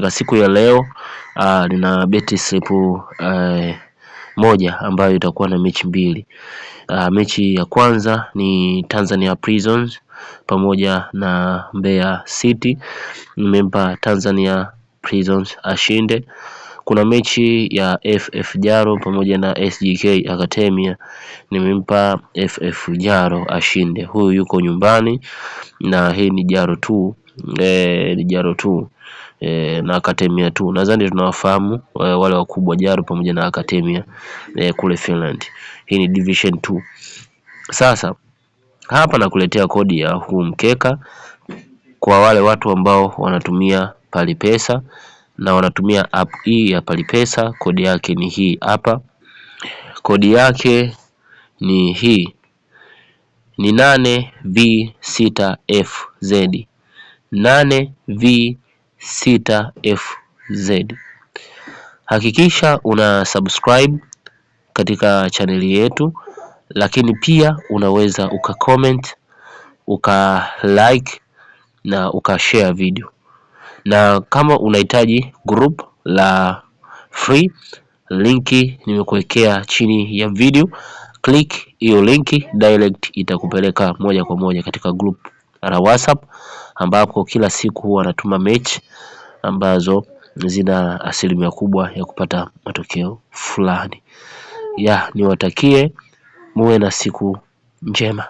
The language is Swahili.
katika siku ya leo nina beti slip moja ambayo itakuwa na mechi mbili. Mechi ya kwanza ni Tanzania Prisons pamoja na Mbeya City. Nimempa Tanzania Prisons ashinde. Kuna mechi ya FF Jaro pamoja na SGK Academia. Nimempa FF Jaro ashinde. Huyu yuko nyumbani na hii ni Jaro 2. Ni Jaro 2 na Academia 2. Nadhani tunawafahamu wale wakubwa Jaro pamoja na Academia kule Finland. Hii ni Division 2. Sasa hapa nakuletea kodi ya huu mkeka kwa wale watu ambao wanatumia Palipesa na wanatumia app hii ya Palipesa. Kodi yake ni hii hapa. Kodi yake ni hii, ni 8V6FZ 8V6FZ. Hakikisha una subscribe katika chaneli yetu, lakini pia unaweza comment, like na share video. Na kama unahitaji group la free, linki nimekuwekea chini ya video. Click hiyo linki, direct itakupeleka moja kwa moja katika group la WhatsApp, ambapo kila siku huwa natuma mechi ambazo zina asilimia kubwa ya kupata matokeo fulani. Niwatakie muwe na siku njema.